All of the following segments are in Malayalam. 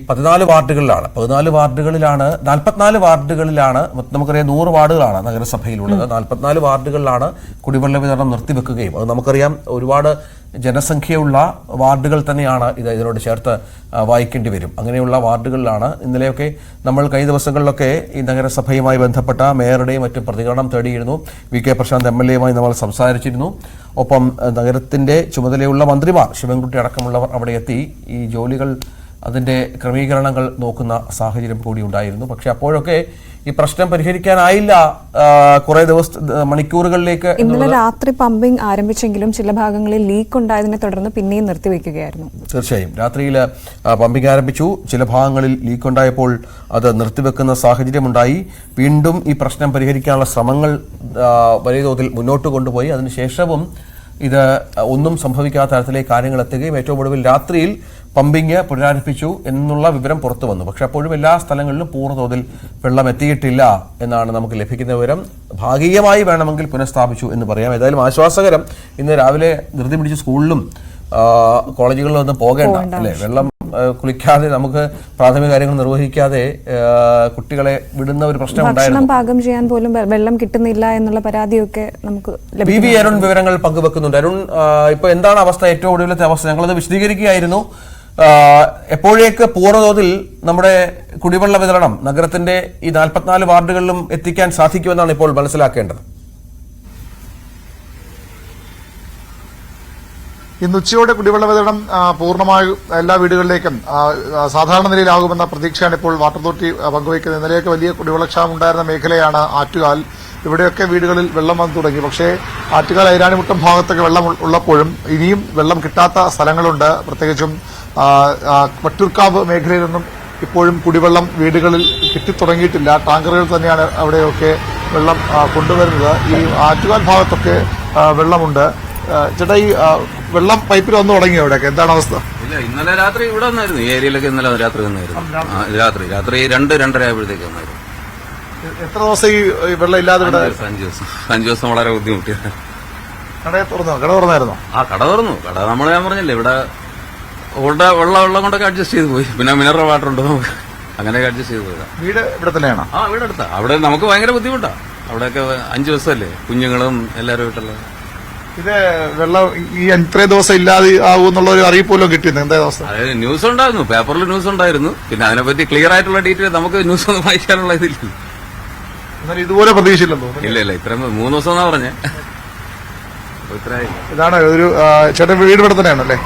14 വാർഡുകളിലാണ് 44 വാർഡുകളിലാണ് നമുക്കറിയാം 100 വാർഡുകളാണ് നഗരസഭയിലുള്ളത്. 44 വാർഡുകളിലാണ് കുടിവെള്ള വിതരണം നിർത്തിവെക്കുകയും അത് നമുക്കറിയാം ഒരുപാട് ജനസംഖ്യയുള്ള വാർഡുകൾ തന്നെയാണ് ഇതിനോട് ചേർത്ത് വായിക്കേണ്ടി വരും. അങ്ങനെയുള്ള വാർഡുകളിലാണ് ഇന്നലെയൊക്കെ നമ്മൾ കഴിഞ്ഞ ദിവസങ്ങളിലൊക്കെ ഈ നഗരസഭയുമായി ബന്ധപ്പെട്ട മേയറുടെയും മറ്റും പ്രതികരണം തേടിയിരുന്നു. വി.കെ. പ്രശാന്ത് MLA-യുമായി നമ്മൾ സംസാരിച്ചിരുന്നു. ഒപ്പം നഗരത്തിന്റെ ചുമതലയുള്ള മന്ത്രിമാർ ശിവൻകുട്ടി അടക്കമുള്ളവർ അവിടെ എത്തി ഈ ജോലികൾ അതിന്റെ ക്രമീകരണങ്ങൾ നോക്കുന്ന സാഹചര്യം കൂടി ഉണ്ടായിരുന്നു. പക്ഷെ അപ്പോഴൊക്കെ ഈ പ്രശ്നം പരിഹരിക്കാനായില്ല. കുറെ മണിക്കൂറുകളിലേക്ക് ഇന്നലെ രാത്രി പമ്പിംഗ് ആരംഭിച്ചെങ്കിലും ചില ഭാഗങ്ങളിൽ ലീക്ക് ഉണ്ടായതിനെ തുടർന്ന് പിന്നെയും നിർത്തിവെക്കുകയായിരുന്നു. തീർച്ചയായും രാത്രിയിൽ പമ്പിംഗ് ആരംഭിച്ചു. ചില ഭാഗങ്ങളിൽ ലീക്ക് ഉണ്ടായപ്പോൾ അത് നിർത്തിവെക്കുന്ന സാഹചര്യമുണ്ടായി. വീണ്ടും ഈ പ്രശ്നം പരിഹരിക്കാനുള്ള ശ്രമങ്ങൾ വലിയ തോതിൽ മുന്നോട്ട് കൊണ്ടുപോയി. അതിനുശേഷവും ഇത് ഒന്നും സംഭവിക്കാത്ത തരത്തിലേക്ക് കാര്യങ്ങൾ എത്തുകയും ഏറ്റവും ഒടുവിൽ രാത്രിയിൽ പമ്പിങ് പുനരാരംഭിച്ചു എന്നുള്ള വിവരം പുറത്തു വന്നു. പക്ഷെ അപ്പോഴും എല്ലാ സ്ഥലങ്ങളിലും പൂർണ്ണതോതിൽ വെള്ളം എത്തിയിട്ടില്ല എന്നാണ് നമുക്ക് ലഭിക്കുന്ന വിവരം. ഭാഗികമായി വേണമെങ്കിൽ പുനഃസ്ഥാപിച്ചു എന്ന് പറയാം. ഏതായാലും ആശ്വാസകരം. ഇന്ന് രാവിലെ ധൃതി പിടിച്ച് സ്കൂളിലും കോളേജുകളിലും ഒന്നും പോകേണ്ട അല്ലെ. വെള്ളം കുളിക്കാതെ നമുക്ക് പ്രാഥമിക കാര്യങ്ങൾ നിർവഹിക്കാതെ കുട്ടികളെ വിടുന്ന ഒരു പ്രശ്നം ഉണ്ടായിരുന്നു. പാകം ചെയ്യാൻ പോലും വെള്ളം കിട്ടുന്നില്ല എന്നുള്ള പരാതിയൊക്കെ നമുക്ക് പി.വി. അരുൺ വിവരങ്ങൾ പങ്കുവെക്കുന്നുണ്ട്. അരുൺ, ഇപ്പൊ എന്താണ് അവസ്ഥ? ഏറ്റവും ഒടുവിലത്തെ അവസ്ഥ ഞങ്ങളത് വിശദീകരിക്കുകയായിരുന്നു. എപ്പോഴേക്ക് പൂർണ്ണതോതിൽ നമ്മുടെ കുടിവെള്ള വിതരണം നഗരത്തിന്റെ ഈ 44 വാർഡുകളിലും എത്തിക്കാൻ സാധിക്കുമെന്നാണ് ഇപ്പോൾ മനസ്സിലാക്കേണ്ടത്? ഇന്ന് ഉച്ചയോടെ കുടിവെള്ള വിതരണം പൂർണ്ണമായും എല്ലാ വീടുകളിലേക്കും സാധാരണ നിലയിലാകുമെന്ന പ്രതീക്ഷയാണ് ഇപ്പോൾ വാട്ടർ അതോറിറ്റി പങ്കുവയ്ക്കുന്നത്. ഇന്നലെയൊക്കെ വലിയ കുടിവെള്ളക്ഷാമം ഉണ്ടായിരുന്ന മേഖലയാണ് ആറ്റുകാൽ. ഇവിടെയൊക്കെ വീടുകളിൽ വെള്ളം വന്നു തുടങ്ങി. പക്ഷേ ആറ്റുകാൽ ഐരാണിമുട്ടം ഭാഗത്തൊക്കെ വെള്ളം ഉള്ളപ്പോഴും ഇനിയും വെള്ളം കിട്ടാത്ത സ്ഥലങ്ങളുണ്ട്. പ്രത്യേകിച്ചും വട്ടിയൂർക്കാവ് മേഖലയിലൊന്നും ഇപ്പോഴും കുടിവെള്ളം വീടുകളിൽ കിട്ടിത്തുടങ്ങിയിട്ടില്ല. ടാങ്കറുകൾ തന്നെയാണ് അവിടെയൊക്കെ വെള്ളം കൊണ്ടുവരുന്നത്. ഈ ആറ്റുകാൽ ഭാഗത്തൊക്കെ വെള്ളമുണ്ട്. ചേട്ടാ, ഈ വെള്ളം പൈപ്പിൽ വന്നു തുടങ്ങിയോ ഇവിടെയൊക്കെ? എന്താണ് അവസ്ഥ? ഇല്ല, ഇന്നലെ രാത്രി ഇവിടെ വന്നായിരുന്നു. ഈ ഏരിയയിലൊക്കെ ഇന്നലെ രാത്രി വന്നായിരുന്നു. രാത്രി 2-2:30 ആയപ്പോഴത്തേക്ക് വന്നായിരുന്നു. എത്ര ദിവസം ഈ വെള്ളം ഇല്ലാതെ? 5 ദിവസം വളരെ ബുദ്ധിമുട്ടിയത്. കട തുറന്നായിരുന്നോ? കട തുറന്നു. ഞാൻ പറഞ്ഞില്ലേ, ഇവിടെ വെള്ളം കൊണ്ടൊക്കെ അഡ്ജസ്റ്റ് ചെയ്ത് പോയി. പിന്നെ മിനറൽ വാട്ടർ ഉണ്ട് നമുക്ക്, അങ്ങനെയൊക്കെ അഡ്ജസ്റ്റ് ചെയ്ത് പോയതാ. വീട് ഇവിടെ തന്നെയാണോ? വീട് അടുത്താ. അവിടെ നമുക്ക് ഭയങ്കര ബുദ്ധിമുട്ടാ. അവിടെയൊക്കെ 5 ദിവസമല്ലേ കുഞ്ഞുങ്ങളും എല്ലാവരും ആയിട്ടുള്ളത്. ഇത് വെള്ളം ഈ ഇത്രയും ദിവസം ഇല്ലാതെ ആകുമെന്നുള്ള ഒരു അറിയിപ്പ് പോലും കിട്ടിയിരുന്നു. എന്താ അവസ്ഥ? അതായത് ന്യൂസ് ഉണ്ടായിരുന്നു, പേപ്പറിൽ ന്യൂസ് ഉണ്ടായിരുന്നു. പിന്നെ അതിനെപ്പറ്റി ക്ലിയർ ആയിട്ടുള്ള ഡീറ്റെയിൽ നമുക്ക് ന്യൂസ് ഒന്നും വായിക്കാനുള്ള ഇതില്ല. എന്നാൽ ഇതുപോലെ പ്രതീക്ഷയില്ലെന്നോ? ഇല്ല, ഇത്രയും 3 ദിവസം എന്നാ പറഞ്ഞേ. ഇതാണ് ഒരു ചേട്ടൻ വീട് ഇവിടെ തന്നെയാണല്ലേ?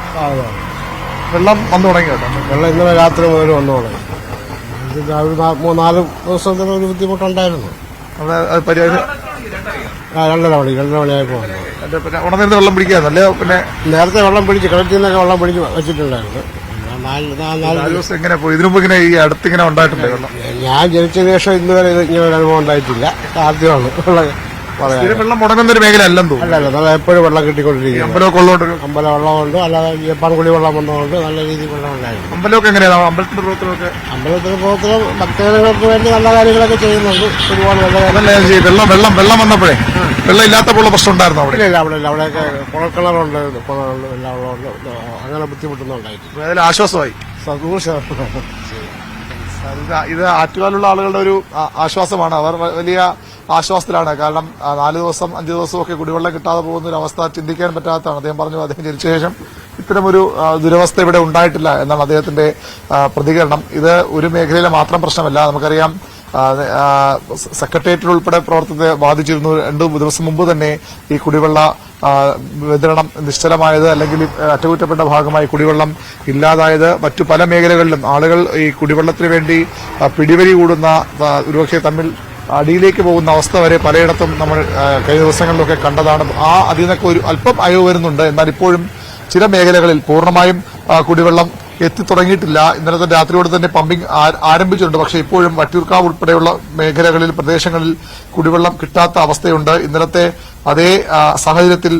വെള്ളം വന്നു തുടങ്ങി കേട്ടോ. വെള്ളം ഇന്നലെ രാത്രി മുതൽ വന്നു തുടങ്ങി. 4 ദിവസത്തിന് ഒരു ബുദ്ധിമുട്ടുണ്ടായിരുന്നു. പരിഹാരം 2:30 മണിയായപ്പോൾ ഉണർന്നിരുന്ന് വെള്ളം പിടിക്കാന്നല്ലേ? പിന്നെ നേരത്തെ വെള്ളം പിടിച്ച് കിണറ്റിൽ നിന്നൊക്കെ വെള്ളം പിടിച്ച് വെച്ചിട്ടുണ്ടായിരുന്നു. 4 ദിവസം എങ്ങനെ പോയി? ഇതിനു മുമ്പ് ഇങ്ങനെ ഈ അടുത്തിങ്ങനെ ഉണ്ടായിട്ടുണ്ട് വെള്ളം? ഞാൻ ജനിച്ചതിന് ശേഷം ഇന്നുവരെ ഇങ്ങനെ ഒരു അനുഭവം ഉണ്ടായിട്ടില്ല. ആദ്യമാണ്. വെള്ളം മുടങ്ങുന്ന ഒരു മേഖല അല്ലെന്ന് തോന്നുന്നു. അല്ലല്ല, നമ്മൾ എപ്പോഴും വെള്ളം കിട്ടിക്കൊണ്ടിരിക്കും. അമ്പലമൊക്കെ ഉള്ളതുകൊണ്ട്? അമ്പലം വെള്ളമുണ്ട്, അല്ലാതെ ജപ്പാൻ കുടി വെള്ളം വന്നതുകൊണ്ട് നല്ല രീതിയിൽ വെള്ളം ഉണ്ടായിരുന്നു. അമ്പലമൊക്കെ എങ്ങനെയാണ്? അമ്പലത്തിന്റെ പ്രവർത്തനമൊക്കെ? അമ്പലത്തിന്റെ പ്രവർത്തനം ഭക്തജനങ്ങൾക്ക് വേണ്ടി നല്ല കാര്യങ്ങളൊക്കെ ചെയ്യുന്നുണ്ട്. ഒരുപാട് വെള്ളം വന്നപ്പോഴേ വെള്ളം ഇല്ലാത്തപ്പോൾ പ്രശ്നം ഉണ്ടായിരുന്നു അവിടെ? ഇല്ല, അവിടെയൊക്കെ കുളക്കിണറുണ്ട്, എല്ലാം ഉള്ളതുകൊണ്ട് അങ്ങനെ ബുദ്ധിമുട്ടൊന്നുണ്ടായിട്ടില്ല. അതിൽ ആശ്വാസമായി. ഇത് ആറ്റുകാലുള്ള ആളുകളുടെ ഒരു ആശ്വാസമാണ്. അവർ വലിയ ആശ്വാസത്തിലാണ്. കാരണം 4 ദിവസം 5 ദിവസമൊക്കെ കുടിവെള്ളം കിട്ടാതെ പോകുന്ന ഒരു അവസ്ഥ ചിന്തിക്കാൻ പറ്റാത്തതാണ്. അദ്ദേഹം പറഞ്ഞു, അദ്ദേഹം ജനിച്ച ശേഷം ഇത്തരമൊരു ദുരവസ്ഥ ഇവിടെ ഉണ്ടായിട്ടില്ല എന്നാണ് അദ്ദേഹത്തിന്റെ പ്രതികരണം. ഇത് ഒരു മേഖലയിലെ മാത്രം പ്രശ്നമല്ല. നമുക്കറിയാം, സെക്രട്ടേറിയറ്റിൽ ഉൾപ്പെടെ പ്രവർത്തനത്തെ ബാധിച്ചിരുന്നു. 2 ദിവസം മുമ്പ് തന്നെ ഈ കുടിവെള്ള വിതരണം നിശ്ചലമായത്, അല്ലെങ്കിൽ അറ്റകുറ്റപ്പെട്ട ഭാഗമായി കുടിവെള്ളം ഇല്ലാതായത്. മറ്റു പല മേഖലകളിലും ആളുകൾ ഈ കുടിവെള്ളത്തിന് വേണ്ടി പിടിവലി കൂടുന്ന, ഒരുപക്ഷെ തമ്മിൽ അടിയിലേക്ക് പോകുന്ന അവസ്ഥ വരെ പലയിടത്തും നമ്മൾ കഴിഞ്ഞ ദിവസങ്ങളിലൊക്കെ കണ്ടതാണ്. അതിൽ നിന്നൊക്കെ ഒരു അല്പം അയവ് വരുന്നുണ്ട്. എന്നാൽ ഇപ്പോഴും ചില മേഖലകളിൽ പൂർണ്ണമായും കുടിവെള്ളം എത്തിത്തുടങ്ങിയിട്ടില്ല. ഇന്നലത്തെ രാത്രിയോടെ തന്നെ പമ്പിംഗ് ആരംഭിച്ചിട്ടുണ്ട്. പക്ഷേ ഇപ്പോഴും വട്ടിയൂർക്കാവ് ഉൾപ്പെടെയുള്ള മേഖലകളിൽ, പ്രദേശങ്ങളിൽ കുടിവെള്ളം കിട്ടാത്ത അവസ്ഥയുണ്ട്. ഇന്നലത്തെ അതേ സാഹചര്യത്തിൽ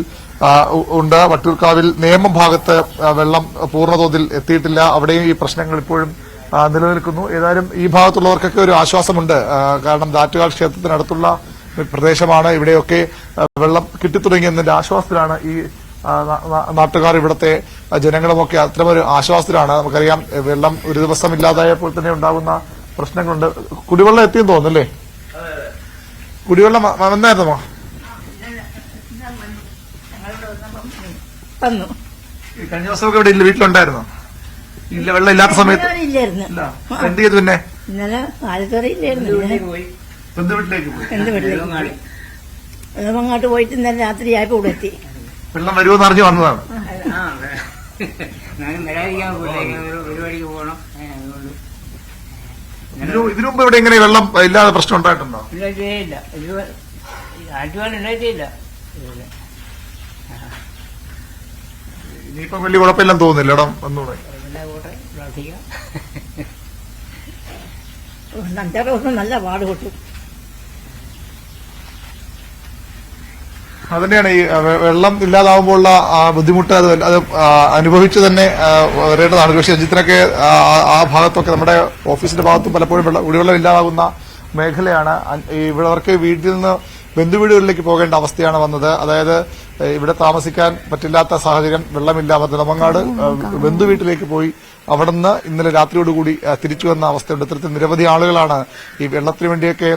ഉണ്ട് വട്ടിയൂർക്കാവിൽ നേമം ഭാഗത്ത് വെള്ളം പൂർണ്ണതോതിൽ എത്തിയിട്ടില്ല. അവിടെയും ഈ പ്രശ്നങ്ങൾ ഇപ്പോഴും നിലനിൽക്കുന്നു. ഏതായാലും ഈ ഭാഗത്തുള്ളവർക്കൊക്കെ ഒരു ആശ്വാസമുണ്ട്. കാരണം ആറ്റുകാൽ ക്ഷേത്രത്തിനടുത്തുള്ള പ്രദേശമാണ്. ഇവിടെയൊക്കെ വെള്ളം കിട്ടിത്തുടങ്ങിയെന്നതിന്റെ ആശ്വാസത്തിലാണ് ഈ നാട്ടുകാർ ഇവിടുത്തെ ജനങ്ങളുമൊക്കെ അത്തരമൊരു ആശ്വാസത്തിലാണ്. നമുക്കറിയാം വെള്ളം ഒരു ദിവസം ഇല്ലാതായപ്പോൾ തന്നെ ഉണ്ടാകുന്ന പ്രശ്നങ്ങളുണ്ട്. കുടിവെള്ളം എത്തിയെന്ന് തോന്നുന്നല്ലേ? കുടിവെള്ളം വന്നായിരുന്നോ? വന്നു. കഴിഞ്ഞ ദിവസമൊക്കെ ഇവിടെ ഇല്ല, വീട്ടിലുണ്ടായിരുന്നോ? ഇല്ല, വെള്ളം ഇല്ലാത്ത സമയത്ത് ഇല്ലായിരുന്നു. എന്ത് ചെയ്തു? പിന്നെ ഇന്നലെ ആലത്തോറി ഇല്ലായിരുന്നു. ബന്ധു വീട്ടിലേക്ക് പോയി. എന്ത് വീട്ടിലേക്ക് അങ്ങോട്ട് പോയിട്ട് ഇന്നലെ രാത്രി ആയപ്പോ ഇവിടെ എത്തി. വെള്ളം വരുമെന്ന് അറിഞ്ഞു വന്നതാണ്. ഇതിനു മുമ്പ് ഇവിടെ ഇങ്ങനെ വെള്ളം ഇല്ലാതെ പ്രശ്നം ഉണ്ടായിട്ടുണ്ടോ? ഇനിയിപ്പോ വലിയ കുഴപ്പമില്ലെന്ന് തോന്നുന്നില്ല. ഇടം വന്നൂടെ? 5-6 ദിവസം നല്ല പാട് കിട്ടും. അതുതന്നെയാണ് ഈ വെള്ളം ഇല്ലാതാവുമ്പോഴുള്ള ബുദ്ധിമുട്ട്. അത് അനുഭവിച്ച് തന്നെ വരേണ്ടതാണ്. പക്ഷേ രഞ്ജിത്തിനൊക്കെ ആ ഭാഗത്തൊക്കെ നമ്മുടെ ഓഫീസിന്റെ ഭാഗത്തും പലപ്പോഴും കുടിവെള്ളം ഇല്ലാതാകുന്ന മേഖലയാണ്. ഇവർക്ക് വീട്ടിൽ നിന്ന് ബന്ധുവീടുകളിലേക്ക് പോകേണ്ട അവസ്ഥയാണ് വന്നത്. അതായത് ഇവിടെ താമസിക്കാൻ പറ്റില്ലാത്ത സാഹചര്യം, വെള്ളമില്ല. നെടുമങ്ങാട് ബന്ധുവീട്ടിലേക്ക് പോയി അവിടുന്ന് ഇന്നലെ രാത്രിയോടുകൂടി തിരിച്ചു വന്ന അവസ്ഥയുണ്ട്. ഇത്തരത്തിൽ നിരവധി ആളുകളാണ് ഈ വെള്ളത്തിന് വേണ്ടിയൊക്കെ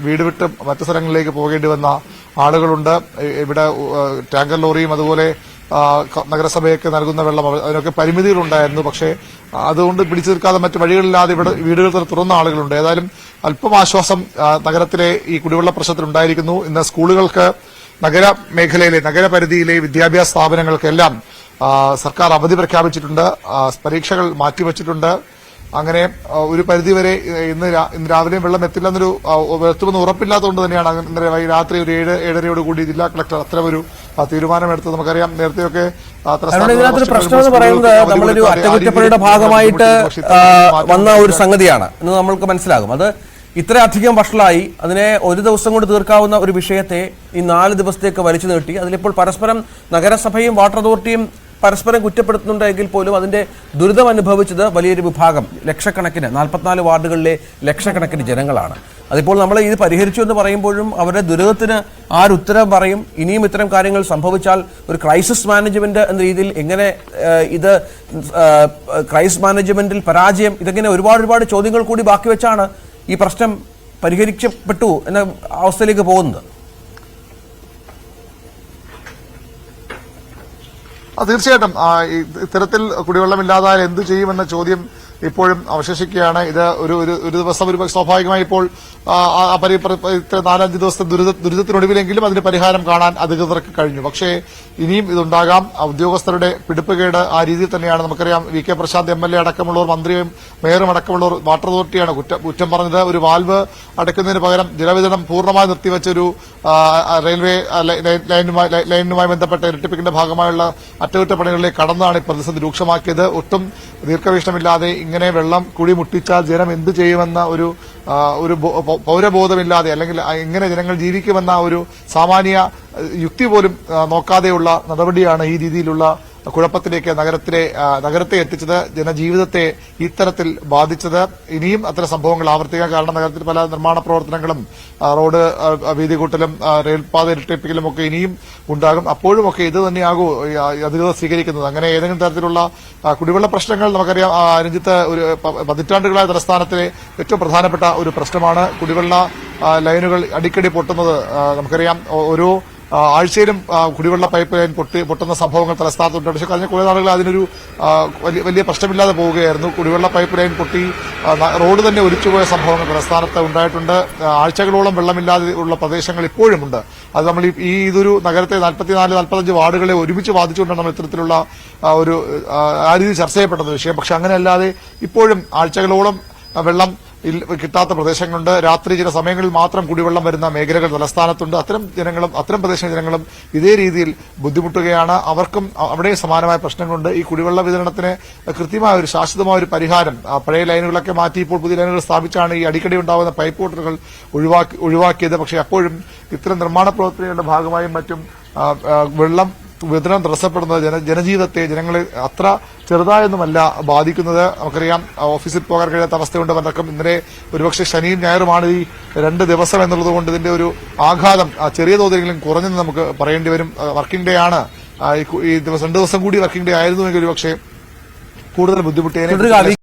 വീട് വിട്ട് മറ്റു സ്ഥലങ്ങളിലേക്ക് പോകേണ്ടി വന്ന ആളുകളുണ്ട്. ഇവിടെ ടാങ്കർ ലോറിയും അതുപോലെ നഗരസഭയൊക്കെ നൽകുന്ന വെള്ളം അതിനൊക്കെ പരിമിതികളുണ്ടായിരുന്നു. പക്ഷേ അതുകൊണ്ട് പിടിച്ചു നിൽക്കാതെ മറ്റു വഴികളില്ലാതെ ഇവിടെ വീടുകൾ തുറന്ന ആളുകളുണ്ട്. ഏതായാലും അല്പം ആശ്വാസം നഗരത്തിലെ ഈ കുടിവെള്ള പ്രശ്നത്തിലുണ്ടായിരിക്കുന്നു. ഇന്ന് സ്കൂളുകൾക്ക്, നഗരമേഖലയിലെ നഗരപരിധിയിലെ വിദ്യാഭ്യാസ സ്ഥാപനങ്ങൾക്കെല്ലാം സർക്കാർ അവധി പ്രഖ്യാപിച്ചിട്ടുണ്ട്. പരീക്ഷകൾ മാറ്റിവച്ചിട്ടുണ്ട്. അങ്ങനെ ഒരു പരിധിവരെ ഇന്ന് രാവിലെയും വെള്ളം എത്തില്ലെന്നൊരു എത്തുമെന്ന് ഉറപ്പില്ലാത്തതുകൊണ്ട് തന്നെയാണ് ഇന്നലെ രാത്രി ഒരു 7-7:30 കൂടി ജില്ലാ കളക്ടർ അത്തരമൊരു തീരുമാനമെടുത്തത്. നമുക്കറിയാം നേരത്തെയൊക്കെ ഇതിനകത്തൊരു പ്രശ്നം എന്ന് പറയുന്നത് നമ്മളൊരു അറ്റകുറ്റപ്പണിയുടെ ഭാഗമായിട്ട് വന്ന ഒരു സംഗതിയാണ് എന്ന് നമ്മൾക്ക് മനസ്സിലാകും. അത് ഇത്രയധികം വഷളായി അതിനെ ഒരു ദിവസം കൊണ്ട് തീർക്കാവുന്ന ഒരു വിഷയത്തെ ഈ 4 ദിവസത്തേക്ക് വലിച്ചു നീട്ടി. അതിലിപ്പോൾ പരസ്പരം നഗരസഭയും വാട്ടർ അതോറിറ്റിയും പരസ്പരം കുറ്റപ്പെടുത്തുന്നുണ്ടെങ്കിൽ പോലും അതിന്റെ ദുരിതം അനുഭവിച്ചത് വലിയൊരു വിഭാഗം, ലക്ഷക്കണക്കിന് 44 വാർഡുകളിലെ ലക്ഷക്കണക്കിന് ജനങ്ങളാണ്. അതിപ്പോൾ നമ്മൾ ഇത് പരിഹരിച്ചു എന്ന് പറയുമ്പോഴും അവരുടെ ദുരിതത്തിന് ആരുത്തരം പറയും? ഇനിയും ഇത്തരം കാര്യങ്ങൾ സംഭവിച്ചാൽ ഒരു ക്രൈസിസ് മാനേജ്മെന്റ് എന്ന രീതിയിൽ എങ്ങനെ ഇത് ക്രൈസിസ് മാനേജ്മെന്റിൽ പരാജയം, ഇതെങ്ങനെ ഒരുപാട് ചോദ്യങ്ങൾ കൂടി ബാക്കി വെച്ചാണ് ഈ പ്രശ്നം പരിഹരിക്കപ്പെട്ടു എന്ന അവസ്ഥയിലേക്ക് പോകുന്നത്. തീർച്ചയായിട്ടും ഇത്തരത്തിൽ കുടിവെള്ളമില്ലാതായാൽ എന്തു ചെയ്യുമെന്ന ചോദ്യം ഇപ്പോഴും അവശേഷിക്കുകയാണ്. ഇത് ഒരു ദിവസം ഒരു സ്വാഭാവികമായി ഇപ്പോൾ 4-5 ദിവസത്തെ ദുരിതത്തിനൊടുവിലെങ്കിലും അതിന് പരിഹാരം കാണാൻ അധികൃതർക്ക് കഴിഞ്ഞു. പക്ഷേ ഇനിയും ഇതുണ്ടാകാം. ഉദ്യോഗസ്ഥരുടെ പിടിപ്പുകേട് ആ രീതിയിൽ തന്നെയാണ്. നമുക്കറിയാം VK പ്രശാന്ത് MLA അടക്കമുള്ളവർ, മന്ത്രിയും മേയറും അടക്കമുള്ളവർ വാട്ടർ അതോറിറ്റിയാണ് കുറ്റം പറഞ്ഞത്. ഒരു വാൽവ് അടയ്ക്കുന്നതിന് പകരം ജലവിതരണം പൂർണ്ണമായി നിർത്തിവെച്ചൊരു റെയിൽവേ ലൈനുമായി ബന്ധപ്പെട്ട ഇരട്ടിപ്പിക്കലിന്റെ ഭാഗമായുള്ള അറ്റകുറ്റപ്പണികളിലേക്ക് കടന്നാണ് ഈ പ്രതിസന്ധി രൂക്ഷമാക്കിയത്. ഒട്ടും ദീർഘവീക്ഷണമില്ലാതെ ഇങ്ങനെ വെള്ളം കുഴിമുട്ടിച്ചാൽ ജനം എന്ത് ചെയ്യുമെന്ന ഒരു പൗരബോധമില്ലാതെ, അല്ലെങ്കിൽ എങ്ങനെ ജനങ്ങൾ ജീവിക്കുമെന്ന ഒരു സാമാന്യ യുക്തി പോലും നോക്കാതെയുള്ള നടപടിയാണ് ഈ രീതിയിലുള്ള കുഴപ്പത്തിലേക്ക് നഗരത്തെ എത്തിച്ചത്, ജനജീവിതത്തെ ഇത്തരത്തിൽ ബാധിച്ചത്. ഇനിയും അത്തരം സംഭവങ്ങൾ ആവർത്തിക്കാൻ കാരണം നഗരത്തിൽ പല നിർമ്മാണ പ്രവർത്തനങ്ങളും റോഡ് വീതി കൂട്ടലും റെയിൽപാത ഇരട്ടിപ്പിക്കലും ഒക്കെ ഇനിയും ഉണ്ടാകും. അപ്പോഴുമൊക്കെ ഇത് തന്നെയാകൂ അധികൃതർ സ്വീകരിക്കുന്നത്. അങ്ങനെ ഏതെങ്കിലും തരത്തിലുള്ള കുടിവെള്ള പ്രശ്നങ്ങൾ നമുക്കറിയാം രഞ്ജിത്ത് ഒരു പതിറ്റാണ്ടുകളായ തലസ്ഥാനത്തിലെ ഏറ്റവും പ്രധാനപ്പെട്ട ഒരു പ്രശ്നമാണ്. കുടിവെള്ള ലൈനുകൾ അടിക്കടി പൊട്ടുന്നത് നമുക്കറിയാം. ഓരോ ആഴ്ചയിലും കുടിവെള്ള പൈപ്പ് ലൈൻ പൊട്ടുന്ന സംഭവങ്ങൾ തലസ്ഥാനത്തുണ്ട്. പക്ഷേ കഴിഞ്ഞ കുറേ നാളുകൾ അതിനൊരു വലിയ പ്രശ്നമില്ലാതെ പോവുകയായിരുന്നു. കുടിവെള്ള പൈപ്പ് ലൈൻ പൊട്ടി റോഡ് തന്നെ ഒലിച്ചുപോയ സംഭവങ്ങൾ തലസ്ഥാനത്ത് ഉണ്ടായിട്ടുണ്ട്. ആഴ്ചകളോളം വെള്ളമില്ലാതെ ഉള്ള പ്രദേശങ്ങൾ ഇപ്പോഴുമുണ്ട്. അത് നമ്മൾ ഇതൊരു നഗരത്തെ 44-45 വാർഡുകളെ ഒരുമിച്ച് ബാധിച്ചുകൊണ്ടാണ് നമ്മൾ ഇത്തരത്തിലുള്ള ഒരു ആ രീതി ചർച്ച ചെയ്യപ്പെടുന്ന വിഷയം. പക്ഷെ അങ്ങനെയല്ലാതെ ഇപ്പോഴും ആഴ്ചകളോളം വെള്ളം കിട്ടാത്ത പ്രദേശങ്ങളുണ്ട്. രാത്രി ചില സമയങ്ങളിൽ മാത്രം കുടിവെള്ളം വരുന്ന മേഖലകൾ തലസ്ഥാനത്തുണ്ട്. അത്തരം പ്രദേശ ജനങ്ങളും ഇതേ രീതിയിൽ ബുദ്ധിമുട്ടുകയാണ്. അവർക്കും അവിടെ സമാനമായ പ്രശ്നങ്ങളുണ്ട്. ഈ കുടിവെള്ള വിതരണത്തിന് കൃത്യമായ ഒരു ശാശ്വതമായ ഒരു പരിഹാരം, പഴയ ലൈനുകളൊക്കെ മാറ്റി ഇപ്പോൾ പുതിയ ലൈനുകൾ സ്ഥാപിച്ചാണ് ഈ അടിക്കടി ഉണ്ടാകുന്ന പൈപ്പ് വോട്ടറുകൾ ഒഴിവാക്കിയത്. പക്ഷേ അപ്പോഴും ഇത്തരം നിർമ്മാണ പ്രവർത്തനങ്ങളുടെ ഭാഗമായും മറ്റും വെള്ളം വിതരണം തടസ്സപ്പെടുന്നത് ജനജീവിതത്തെ, ജനങ്ങളെ അത്ര ചെറുതായൊന്നുമല്ല ബാധിക്കുന്നത്. നമുക്കറിയാം ഓഫീസിൽ പോകാൻ കഴിയാത്ത അവസ്ഥയുണ്ട് പലർക്കും. ഇന്നലെ ഒരുപക്ഷെ ശനിയും ഞായറുമാണ് ഈ 2 ദിവസം എന്നുള്ളത് കൊണ്ട് ഇതിന്റെ ഒരു ആഘാതം ചെറിയ തോതിലെങ്കിലും കുറഞ്ഞെന്ന് നമുക്ക് പറയേണ്ടി വരും. വർക്കിംഗ് ഡേ ആണ് ഈ ദിവസം 2 ദിവസം കൂടി വർക്കിംഗ് ഡേ ആയിരുന്നുവെങ്കിൽ ഒരു പക്ഷേ കൂടുതൽ ബുദ്ധിമുട്ടിയേനെ.